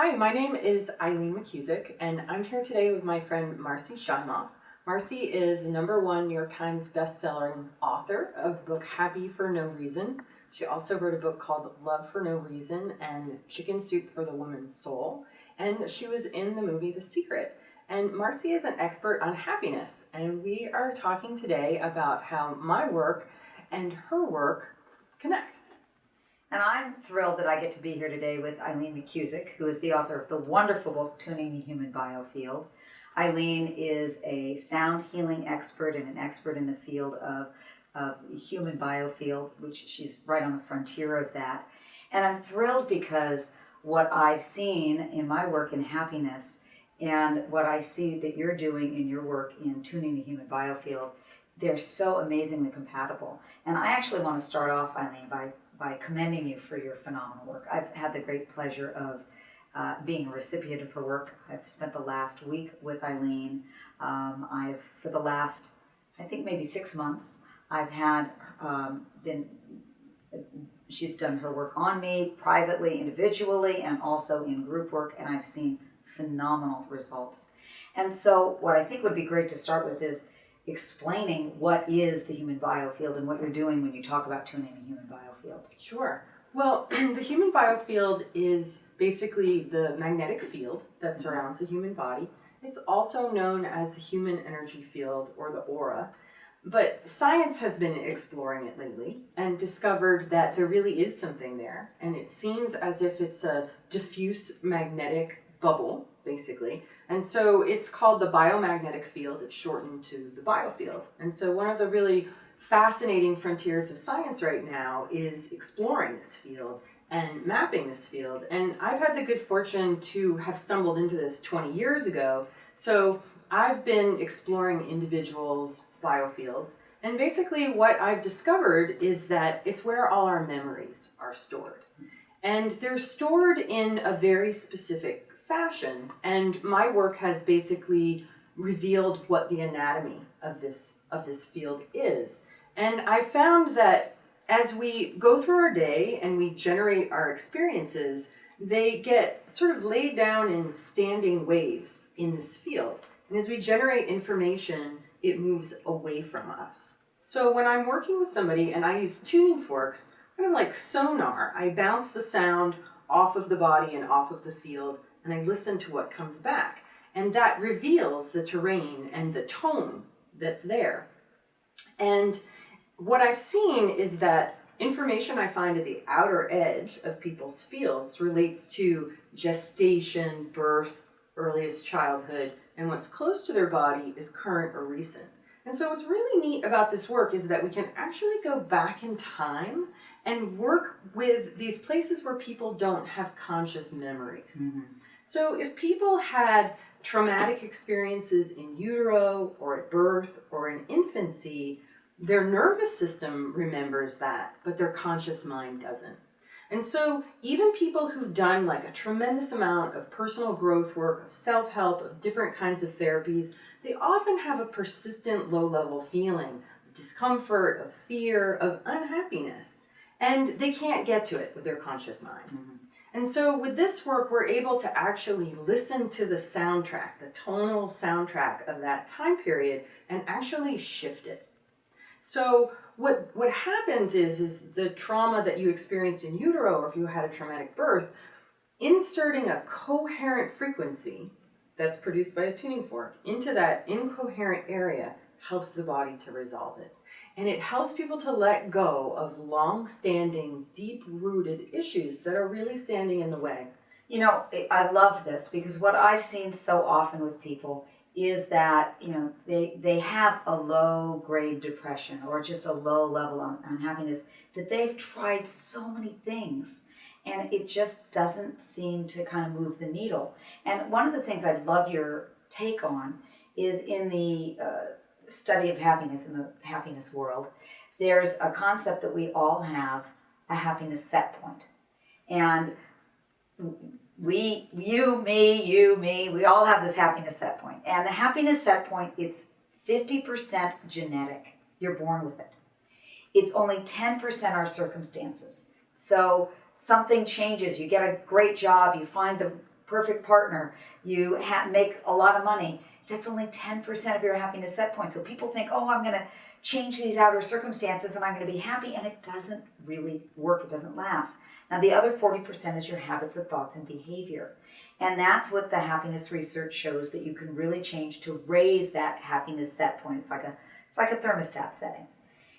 Hi, my name is Eileen McKusick, and I'm here today with my friend Marci Shimoff. Marci is the #1 New York Times best-selling author of the book Happy for No Reason. She also wrote a book called Love for No Reason and Chicken Soup for the Woman's Soul, and she was in the movie The Secret. And Marci is an expert on happiness, and we are talking today about how my work and her work connect. And I'm thrilled that I get to be here today with Eileen McKusick, who is the author of the wonderful book, Tuning the Human Biofield. Eileen is a sound healing expert and an expert in the field of the human biofield, which she's right on the frontier of that. And I'm thrilled because what I've seen in my work in happiness and what I see that you're doing in your work in tuning the human biofield, they're so amazingly compatible. And I actually want to start off, Eileen, by commending you for your phenomenal work. I've had the great pleasure of being a recipient of her work. I've spent the last week with Eileen. For the last, I think maybe 6 months, I've had she's done her work on me privately, individually, and also in group work, and I've seen phenomenal results. And so what I think would be great to start with is explaining what is the human biofield and what you're doing when you talk about tuning the human biofield. Sure. Well, the human biofield is basically the magnetic field that surrounds the human body. It's also known as the human energy field or the aura. But science has been exploring it lately and discovered that there really is something there. And it seems as if it's a diffuse magnetic bubble, basically. And so it's called the biomagnetic field. It's shortened to the biofield. And so one of the really fascinating frontiers of science right now is exploring this field and mapping this field. And I've had the good fortune to have stumbled into this 20 years ago. So I've been exploring individuals' biofields. And basically what I've discovered is that it's where all our memories are stored. And they're stored in a very specific fashion, and my work has basically revealed what the anatomy of this field is. And I found that as we go through our day and we generate our experiences, they get sort of laid down in standing waves in this field. And as we generate information, it moves away from us. So when I'm working with somebody and I use tuning forks, kind of like sonar, I bounce the sound off of the body and off of the field, and I listen to what comes back. And that reveals the terrain and the tone that's there. And what I've seen is that information I find at the outer edge of people's fields relates to gestation, birth, earliest childhood, and what's close to their body is current or recent. And so what's really neat about this work is that we can actually go back in time and work with these places where people don't have conscious memories. Mm-hmm. So if people had traumatic experiences in utero or at birth or in infancy, their nervous system remembers that, but their conscious mind doesn't. And so even people who've done like a tremendous amount of personal growth work, of self-help, of different kinds of therapies, they often have a persistent low-level feeling of discomfort, of fear, of unhappiness. And they can't get to it with their conscious mind. Mm-hmm. And so with this work, we're able to actually listen to the soundtrack, the tonal soundtrack of that time period, and actually shift it. So what happens is the trauma that you experienced in utero, or if you had a traumatic birth, inserting a coherent frequency that's produced by a tuning fork into that incoherent area helps the body to resolve it. And it helps people to let go of long-standing, deep-rooted issues that are really standing in the way. You know, I love this because what I've seen so often with people is that, you know, they have a low-grade depression or just a low level of unhappiness, that they've tried so many things and it just doesn't seem to kind of move the needle. And one of the things I'd love your take on is in the study of happiness, in the happiness world, there's a concept that we all have, a happiness set point. And we, you, me, we all have this happiness set point. And the happiness set point, it's 50% genetic. You're born with it. It's only 10% our circumstances. So something changes, you get a great job, you find the perfect partner, you make a lot of money, that's only 10% of your happiness set point. So people think, oh, I'm going to change these outer circumstances and I'm going to be happy, and it doesn't really work. It doesn't last. Now, the other 40% is your habits of thoughts and behavior. And that's what the happiness research shows that you can really change to raise that happiness set point. It's like a thermostat setting.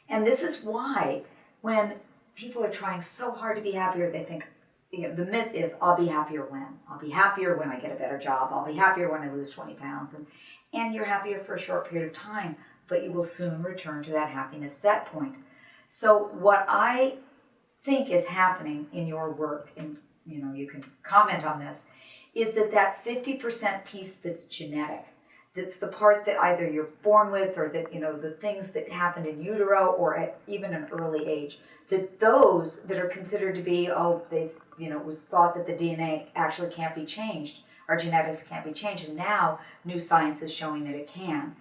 And this is why when people are trying so hard to be happier, they think, the myth is, I'll be happier when. I'll be happier when I get a better job. I'll be happier when I lose 20 pounds. And you're happier for a short period of time, but you will soon return to that happiness set point. So what I think is happening in your work, and you can comment on this, is that 50% piece that's genetic, that's the part that either you're born with, or that, the things that happened in utero or at even an early age, that those that are considered to be, it was thought that the DNA actually can't be changed, our genetics can't be changed, and now new science is showing that it can.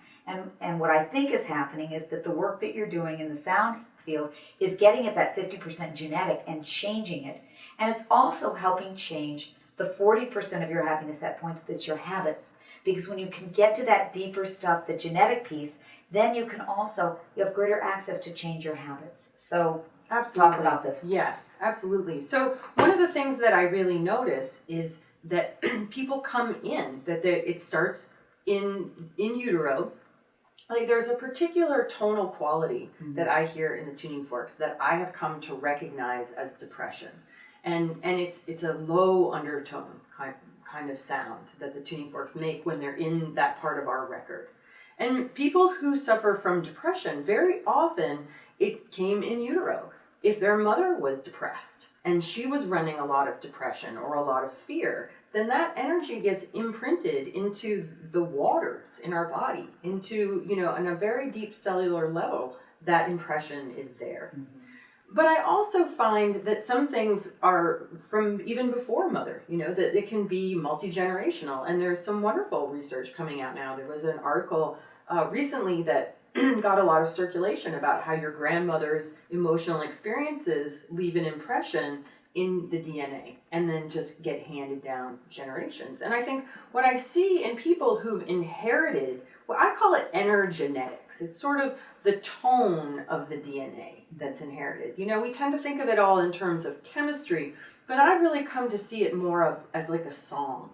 And what I think is happening is that the work that you're doing in the sound field is getting at that 50% genetic and changing it. And it's also helping change the 40% of your happiness set points that's your habits. Because when you can get to that deeper stuff, the genetic piece, then you have greater access to change your habits. So absolutely. Talk about this. Yes, absolutely. So one of the things that I really notice is that people come in, that it starts in utero. Like there's a particular tonal quality that I hear in the tuning forks that I have come to recognize as depression. And it's a low undertone kind of sound that the tuning forks make when they're in that part of our record. And people who suffer from depression, very often it came in utero. If their mother was depressed and she was running a lot of depression or a lot of fear, then that energy gets imprinted into the waters in our body, into, on a very deep cellular level, that impression is there. Mm-hmm. But I also find that some things are from even before mother, that it can be multi-generational. And there's some wonderful research coming out now. There was an article recently that got a lot of circulation about how your grandmother's emotional experiences leave an impression in the DNA and then just get handed down generations. And I think what I see in people who've inherited, well, I call it energenetics. It's sort of the tone of the DNA that's inherited. We tend to think of it all in terms of chemistry, but I've really come to see it more as like a song.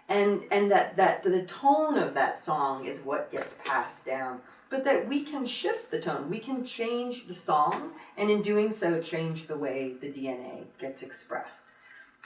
And that the tone of that song is what gets passed down. But that we can shift the tone. We can change the song, and in doing so, change the way the DNA gets expressed.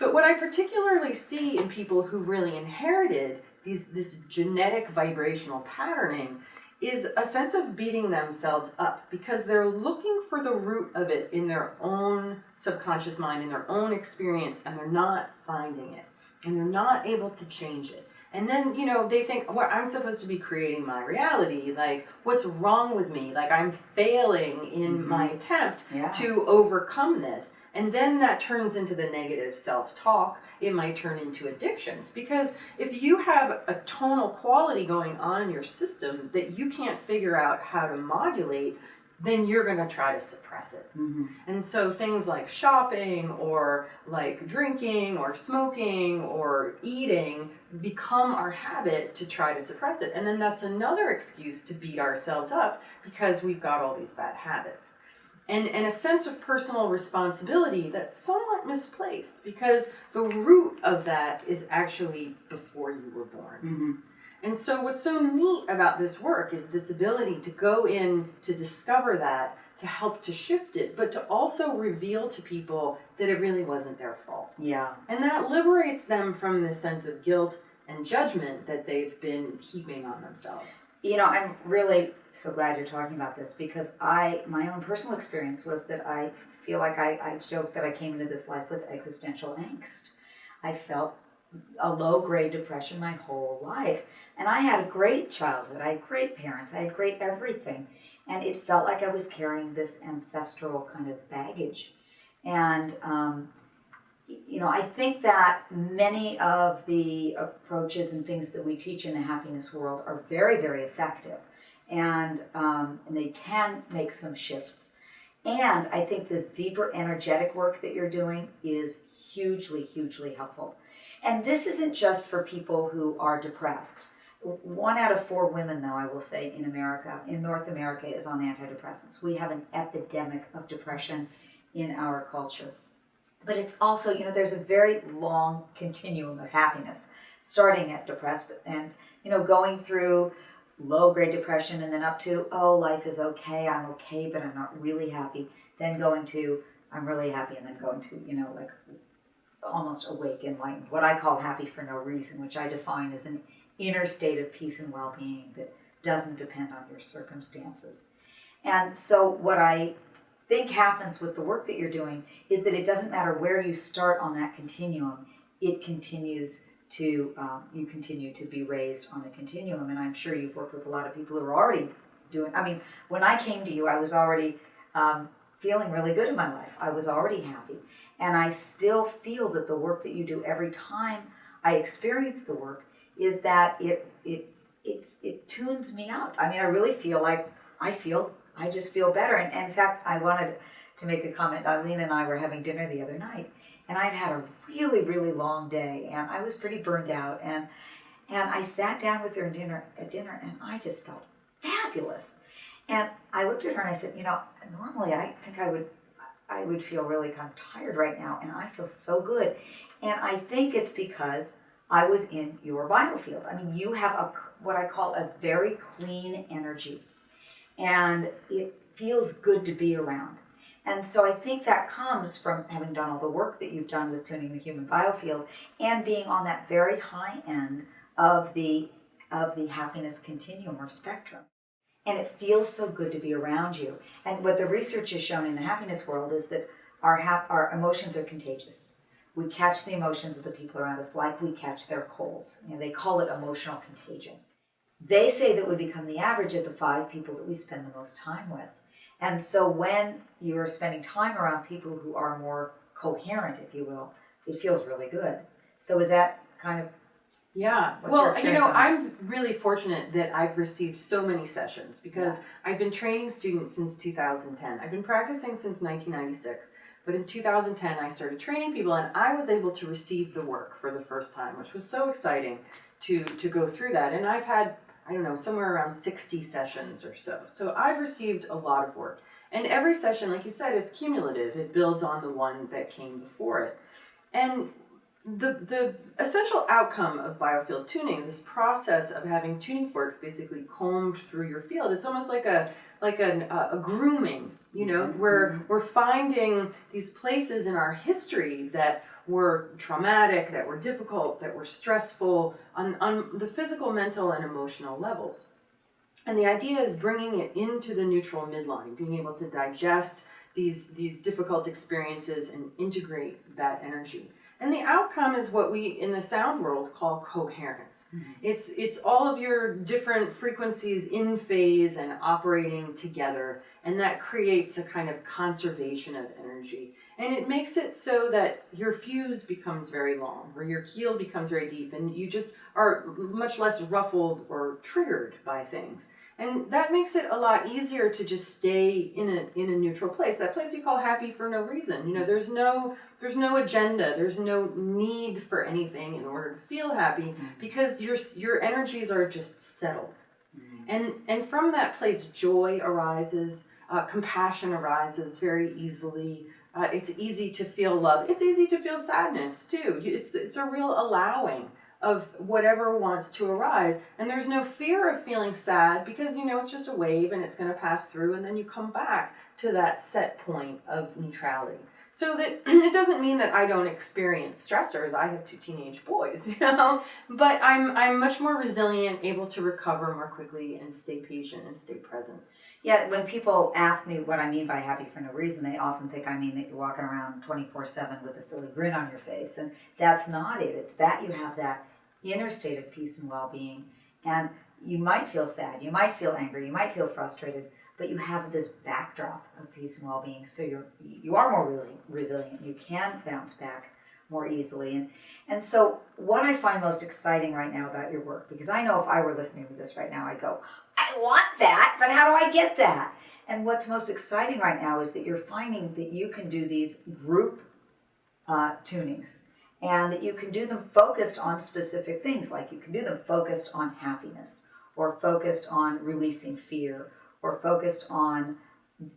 But what I particularly see in people who've really inherited this genetic vibrational patterning is a sense of beating themselves up because they're looking for the root of it in their own subconscious mind, in their own experience, and they're not finding it. And they're not able to change it. And then, they think, well, I'm supposed to be creating my reality. Like, what's wrong with me? Like, I'm failing in my attempt to overcome this. And then that turns into the negative self-talk. It might turn into addictions. Because if you have a tonal quality going on in your system that you can't figure out how to modulate, then you're going to try to suppress it. Mm-hmm. And so things like shopping or like drinking or smoking or eating become our habit to try to suppress it. And then that's another excuse to beat ourselves up because we've got all these bad habits. And a sense of personal responsibility that's somewhat misplaced because the root of that is actually before you were born. Mm-hmm. And so what's so neat about this work is this ability to go in to discover that, to help to shift it, but to also reveal to people that it really wasn't their fault. Yeah. And that liberates them from this sense of guilt and judgment that they've been heaping on themselves. I'm really so glad you're talking about this because my own personal experience was that I feel like I joke that I came into this life with existential angst. I felt a low-grade depression my whole life. And I had a great childhood. I had great parents. I had great everything. And it felt like I was carrying this ancestral kind of baggage. And, I think that many of the approaches and things that we teach in the happiness world are very, very effective. And they can make some shifts. And I think this deeper energetic work that you're doing is hugely, hugely helpful. And this isn't just for people who are depressed. 1 out of 4 women, though, I will say, in America, in North America, is on antidepressants. We have an epidemic of depression in our culture. But it's also, you know, there's a very long continuum of happiness, starting at depressed and, you know, going through low-grade depression and then up to, oh, life is okay, I'm okay, but I'm not really happy. Then going to, I'm really happy, and then going to, you know, like almost awake, enlightened, what I call happy for no reason, which I define as an inner state of peace and well-being that doesn't depend on your circumstances. And so what I think happens with the work that you're doing is that it doesn't matter where you start on that continuum, it continues to, you continue to be raised on the continuum. And I'm sure you've worked with a lot of people who are already doing, I mean, when I came to you, I was already feeling really good in my life. I was already happy. And I still feel that the work that you do every time I experience the work is that it tunes me up. I mean, I really feel like I just feel better. And in fact, I wanted to make a comment. Eileen and I were having dinner the other night, and I'd had a really, really long day, and I was pretty burned out. And I sat down with her at dinner, and I just felt fabulous. And I looked at her and I said, you know, normally I think I would feel really kind of tired right now, and I feel so good. And I think it's because I was in your biofield. I mean, you have what I call a very clean energy, and it feels good to be around. And so I think that comes from having done all the work that you've done with tuning the human biofield and being on that very high end of the happiness continuum or spectrum. And it feels so good to be around you. And what the research has shown in the happiness world is that our emotions are contagious. We catch the emotions of the people around us like we catch their colds. You know, they call it emotional contagion. They say that we become the average of the 5 people that we spend the most time with. And so when you're spending time around people who are more coherent, if you will, it feels really good. So is that kind of what's your experience? You know, I'm really fortunate that I've received so many sessions because I've been training students since 2010. I've been practicing since 1996. But in 2010, I started training people, and I was able to receive the work for the first time, which was so exciting to go through that. And I've had, I don't know, somewhere around 60 sessions or so. So I've received a lot of work. And every session, like you said, is cumulative. It builds on the one that came before it. And the essential outcome of biofield tuning, this process of having tuning forks basically combed through your field, it's almost like a grooming, you know, where we're finding these places in our history that were traumatic, that were difficult, that were stressful on the physical, mental, and emotional levels. And the idea is bringing it into the neutral midline, being able to digest these difficult experiences and integrate that energy. And the outcome is what we in the sound world call coherence. Mm-hmm. It's all of your different frequencies in phase and operating together, and that creates a kind of conservation of energy. And it makes it so that your fuse becomes very long, or your keel becomes very deep, and you just are much less ruffled or triggered by things. And that makes it a lot easier to just stay in a neutral place. That place you call happy for no reason. You know, there's no agenda. There's no need for anything in order to feel happy because your energies are just settled. And from that place, joy arises, compassion arises very easily. It's easy to feel love. It's easy to feel sadness too. It's a real allowing of whatever wants to arise. And there's no fear of feeling sad because you know it's just a wave and it's going to pass through, and then you come back to that set point of neutrality. So that it doesn't mean that I don't experience stressors. I have 2 teenage boys, you know, but I'm much more resilient, able to recover more quickly and stay patient and stay present. Yeah, when people ask me what I mean by happy for no reason, they often think I mean that you're walking around 24/7 with a silly grin on your face, and that's not it. It's that you have that inner state of peace and well-being, and you might feel sad, you might feel angry, you might feel frustrated, but you have this backdrop of peace and well-being, so you are more resilient. You can bounce back more easily. And so what I find most exciting right now about your work, because I know if I were listening to this right now, I'd go, I want that, but how do I get that? And what's most exciting right now is that you're finding that you can do these group tunings. and that you can do them focused on specific things, like you can do them focused on happiness, or focused on releasing fear, or focused on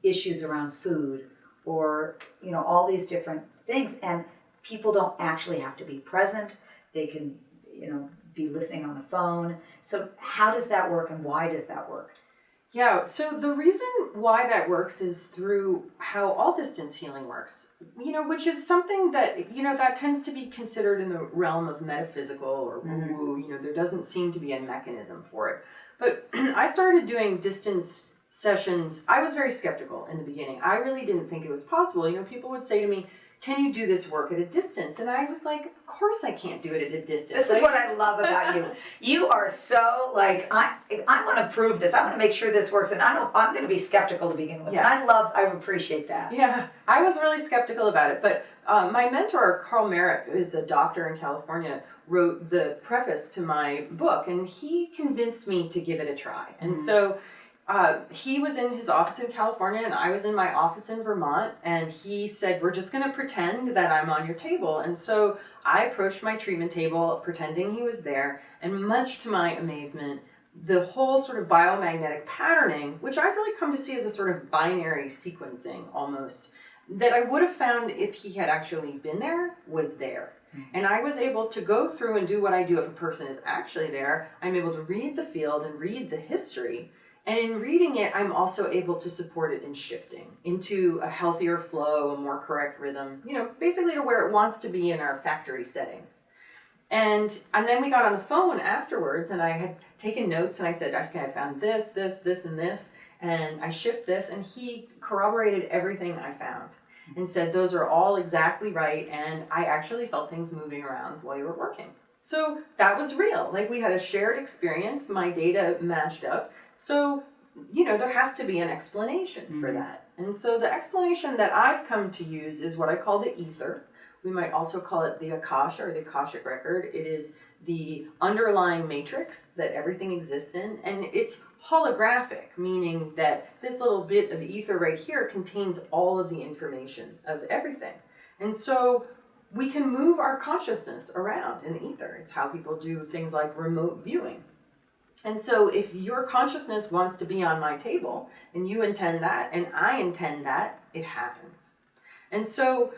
issues around food, or all these different things. And people don't actually have to be present. They can be listening on the phone. So how does that work, and why does that work? Yeah, so the reason why that works is through how all distance healing works, which is something that, that tends to be considered in the realm of metaphysical or woo-woo. There doesn't seem to be a mechanism for it. But I started doing distance sessions. I was very skeptical in the beginning. I really didn't think it was possible. People would say to me, can you do this work at a distance? And I was like, of course I can't do it at a distance. This is what I love about you. You are so I want to prove this. I want to make sure this works. And I'm going to be skeptical to begin with. Yeah. And I appreciate that. Yeah, I was really skeptical about it. But my mentor, Carl Merritt, who is a doctor in California, wrote the preface to my book. And he convinced me to give it a try. And so he was in his office in California and I was in my office in Vermont, and he said, we're just going to pretend that I'm on your table. And so I approached my treatment table pretending he was there, and much to my amazement, the whole sort of biomagnetic patterning, which I've really come to see as a sort of binary sequencing almost, that I would have found if he had actually been there, was there. And I was able to go through and do what I do if a person is actually there. I'm able to read the field and read the history. And in reading it, I'm also able to support it in shifting into a healthier flow, a more correct rhythm, basically to where it wants to be in our factory settings. And then we got on the phone afterwards, and I had taken notes, and I said, okay, I found this, and this, and I shift this, and he corroborated everything I found and said, those are all exactly right, and I actually felt things moving around while you were working. So that was real. We had a shared experience, my data matched up. So, there has to be an explanation for that. And so the explanation that I've come to use is what I call the ether. We might also call it the Akasha or the Akashic record. It is the underlying matrix that everything exists in. And it's holographic, meaning that this little bit of ether right here contains all of the information of everything. And so we can move our consciousness around in the ether. It's how people do things like remote viewing. And so if your consciousness wants to be on my table, and you intend that, and I intend that, it happens. And so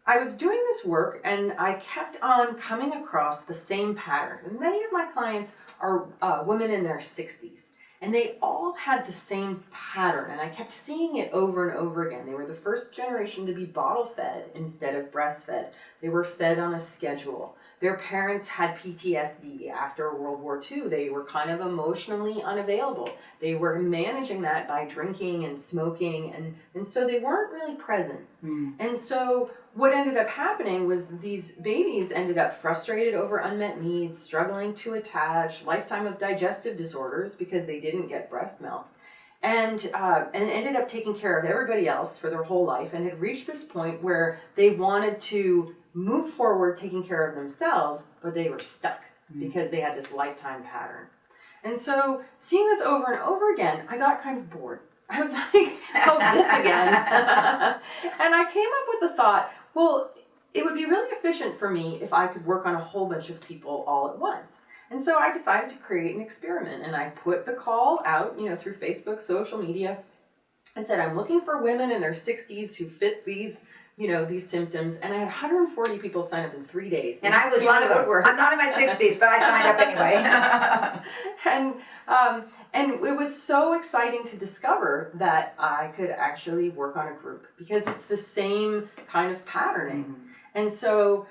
I was doing this work, and I kept on coming across the same pattern. And many of my clients are women in their 60s. And they all had the same pattern, and I kept seeing it over and over again. They were the first generation to be bottle fed instead of breastfed. They were fed on a schedule. Their parents had PTSD after World War II. They were kind of emotionally unavailable. They were managing that by drinking and smoking, and so they weren't really present. And so what ended up happening was these babies ended up frustrated over unmet needs, struggling to attach, lifetime of digestive disorders because they didn't get breast milk, and ended up taking care of everybody else for their whole life, and had reached this point where they wanted to move forward taking care of themselves, but they were stuck because they had this lifetime pattern. And so seeing this over and over again, I got kind of bored. I was like, oh, this again. And I came up with the thought, well, it would be really efficient for me if I could work on a whole bunch of people all at once. And so I decided to create an experiment, and I put the call out, through Facebook, social media, and said, I'm looking for women in their 60s who fit these symptoms, and I had 140 people sign up in 3 days. And I was one of them. I'm not in my 60s, but I signed up anyway. And it was so exciting to discover that I could actually work on a group because it's the same kind of patterning. And so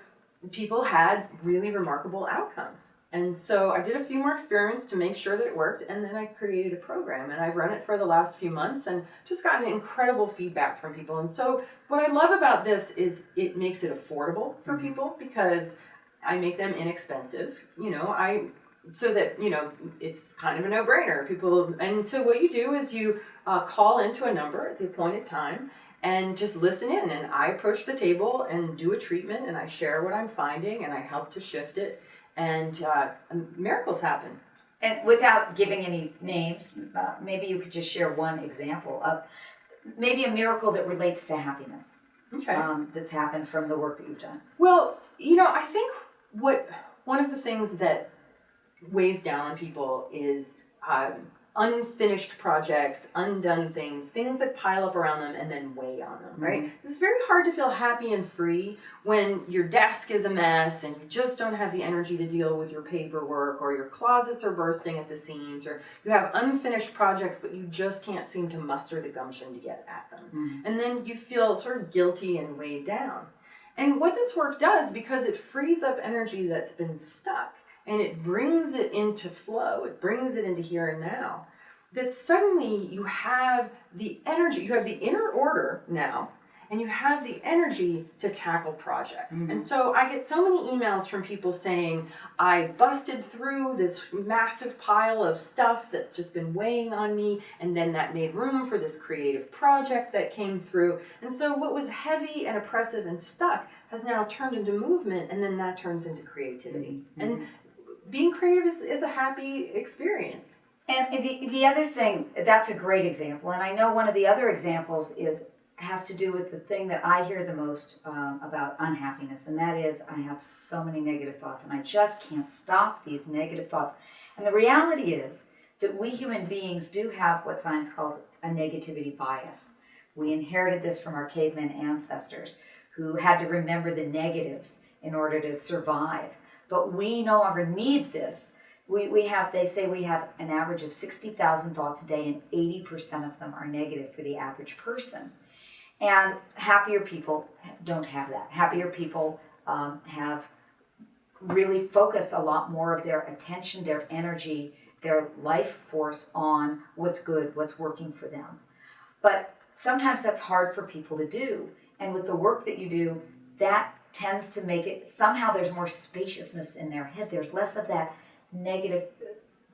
people had really remarkable outcomes. And so I did a few more experiments to make sure that it worked, and then I created a program, and I've run it for the last few months and just gotten incredible feedback from people. And so what I love about this is it makes it affordable for people because I make them inexpensive, so that, it's kind of a no-brainer. And so what you do is you call into a number at the appointed time and just listen in, and I approach the table and do a treatment, and I share what I'm finding, and I help to shift it. And miracles happen. And without giving any names, maybe you could just share one example of maybe a miracle that relates to happiness. Okay. That's happened from the work that you've done. Well, I think one of the things that weighs down on people is unfinished projects, undone things that pile up around them and then weigh on them, right? Mm-hmm. It's very hard to feel happy and free when your desk is a mess and you just don't have the energy to deal with your paperwork, or your closets are bursting at the seams, or you have unfinished projects but you just can't seem to muster the gumption to get at them. Mm-hmm. And then you feel sort of guilty and weighed down. And what this work does, because it frees up energy that's been stuck, and it brings it into flow, it brings it into here and now, that suddenly you have the energy, you have the inner order now, and you have the energy to tackle projects. Mm-hmm. And so I get so many emails from people saying, I busted through this massive pile of stuff that's just been weighing on me, and then that made room for this creative project that came through. And so what was heavy and oppressive and stuck has now turned into movement, and then that turns into creativity. Mm-hmm. And being creative is a happy experience. And the other thing, that's a great example. And I know one of the other examples has to do with the thing that I hear the most about unhappiness. And that is, I have so many negative thoughts and I just can't stop these negative thoughts. And the reality is that we human beings do have what science calls a negativity bias. We inherited this from our caveman ancestors who had to remember the negatives in order to survive. But we no longer need this. They say we have an average of 60,000 thoughts a day, and 80% of them are negative for the average person. And happier people don't have that. Happier people have really focus a lot more of their attention, their energy, their life force on what's good, what's working for them. But sometimes that's hard for people to do. And with the work that you do, that tends to make it, somehow there's more spaciousness in their head. There's less of that negative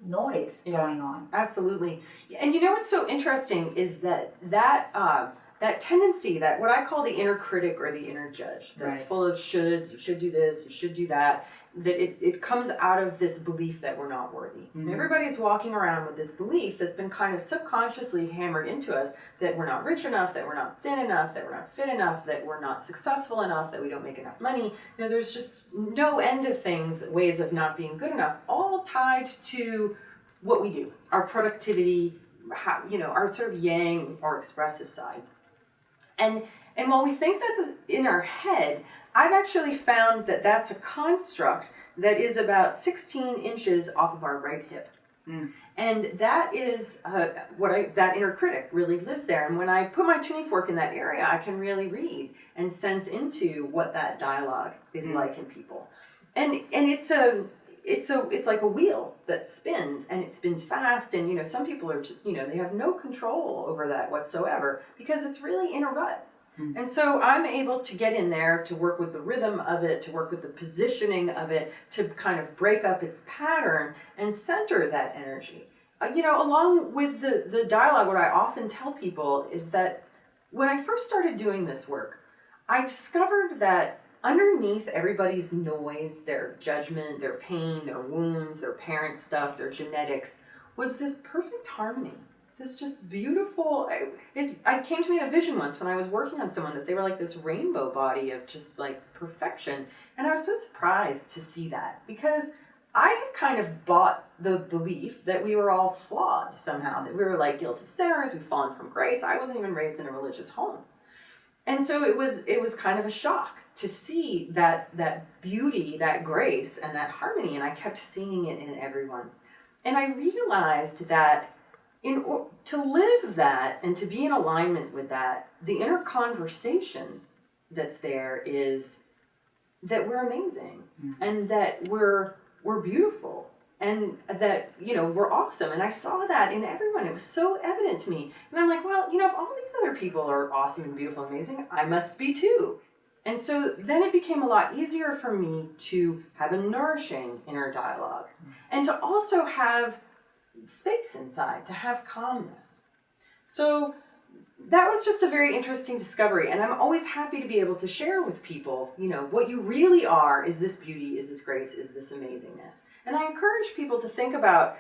noise going on. Absolutely. And what's so interesting is that tendency, that what I call the inner critic or the inner judge, that's full of shoulds, you should do this, you should do that, that it comes out of this belief that we're not worthy. Mm-hmm. Everybody's walking around with this belief that's been kind of subconsciously hammered into us, that we're not rich enough, that we're not thin enough, that we're not fit enough, that we're not successful enough, that we don't make enough money. There's just no end of things, ways of not being good enough, all tied to what we do, our productivity, our sort of yang or expressive side. And while we think that's in our head, I've actually found that that's a construct that is about 16 inches off of our right hip. Mm. And that is that inner critic really lives there. And when I put my tuning fork in that area, I can really read and sense into what that dialogue is like in people. And it's like a wheel that spins, and it spins fast, and some people are just they have no control over that whatsoever because it's really in a rut. Mm-hmm. And so I'm able to get in there to work with the rhythm of it, to work with the positioning of it, to kind of break up its pattern and center that energy. Along with the dialogue, what I often tell people is that when I first started doing this work, I discovered that underneath everybody's noise, their judgment, their pain, their wounds, their parent stuff, their genetics, was this perfect harmony. This just beautiful, it came to me in a vision once when I was working on someone that they were like this rainbow body of just like perfection. And I was so surprised to see that because I had kind of bought the belief that we were all flawed somehow, that we were like guilty sinners, we've fallen from grace. I wasn't even raised in a religious home. And so it was kind of a shock to see that beauty, that grace, and that harmony, and I kept seeing it in everyone. And I realized that to live that and to be in alignment with that, the inner conversation that's there is that we're amazing, and that we're beautiful, and that we're awesome. And I saw that in everyone. It was so evident to me. And I'm like, well, if all these other people are awesome and beautiful and amazing, I must be too. And so then it became a lot easier for me to have a nourishing inner dialogue, and to also have space inside, to have calmness. So that was just a very interesting discovery, and I'm always happy to be able to share with people, what you really are is this beauty, is this grace, is this amazingness. And I encourage people to think about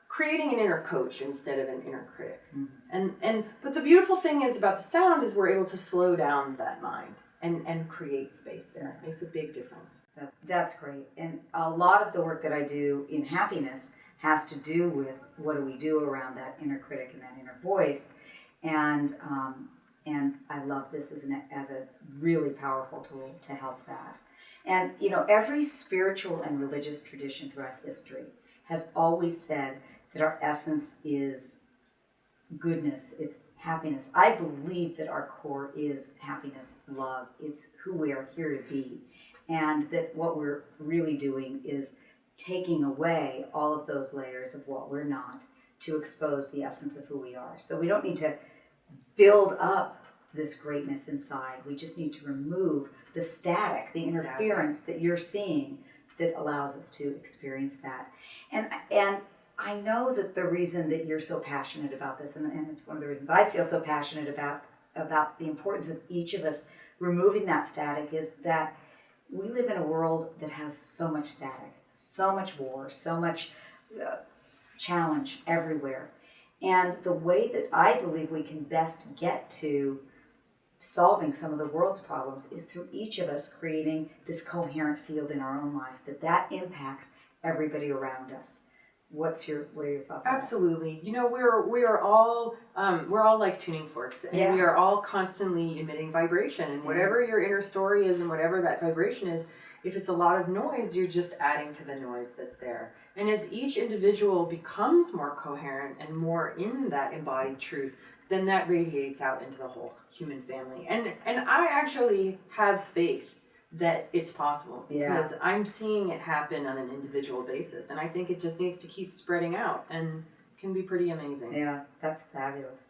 creating an inner coach instead of an inner critic. Mm-hmm. But the beautiful thing is about the sound is we're able to slow down that mind. and create space there. It makes a big difference. That's great. And a lot of the work that I do in happiness has to do with what do we do around that inner critic and that inner voice. And I love this as a really powerful tool to help that. And, every spiritual and religious tradition throughout history has always said that our essence is goodness, it's happiness. I believe that our core is happiness, love. It's who we are here to be. And that what we're really doing is taking away all of those layers of what we're not to expose the essence of who we are. So we don't need to build up this greatness inside. We just need to remove the static, the interference that you're seeing that allows us to experience that. And I know that the reason that you're so passionate about this, and it's one of the reasons I feel so passionate about the importance of each of us removing that static, is that we live in a world that has so much static, so much war, so much challenge everywhere. And the way that I believe we can best get to solving some of the world's problems is through each of us creating this coherent field in our own life that impacts everybody around us. What are your thoughts on that? Absolutely. We're all like tuning forks, and we are all constantly emitting vibration. And whatever your inner story is, and whatever that vibration is, if it's a lot of noise, you're just adding to the noise that's there. And as each individual becomes more coherent and more in that embodied truth, then that radiates out into the whole human family. And I actually have faith that it's possible, because I'm seeing it happen on an individual basis, and I think it just needs to keep spreading out and can be pretty amazing. Yeah, that's fabulous.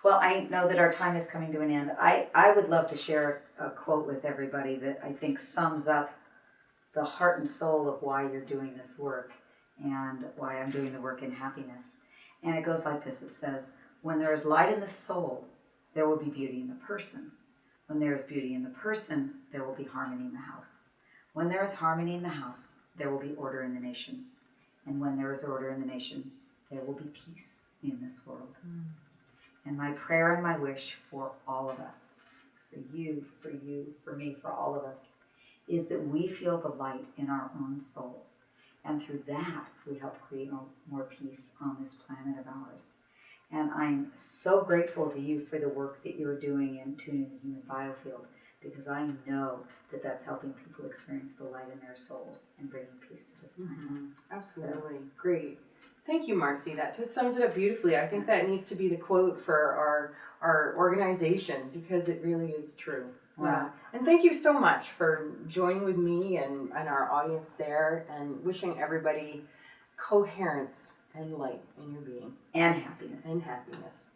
Well, I know that our time is coming to an end. I would love to share a quote with everybody that I think sums up the heart and soul of why you're doing this work and why I'm doing the work in happiness. And it goes like this. It says, "When there is light in the soul, there will be beauty in the person. When there is beauty in the person, there will be harmony in the house. When there is harmony in the house, there will be order in the nation. And when there is order in the nation, there will be peace in this world." And my prayer and my wish for all of us, for you, for me, for all of us, is that we feel the light in our own souls. And through that, we help create more peace on this planet of ours. And I'm so grateful to you for the work that you're doing in tuning the human biofield, because I know that that's helping people experience the light in their souls and bringing peace to this planet. Absolutely. So. Great. Thank you, Marci. That just sums it up beautifully. I think that needs to be the quote for our organization, because it really is true. Wow. And thank you so much for joining with me and our audience there, and wishing everybody coherence and light in your being. And happiness. And happiness.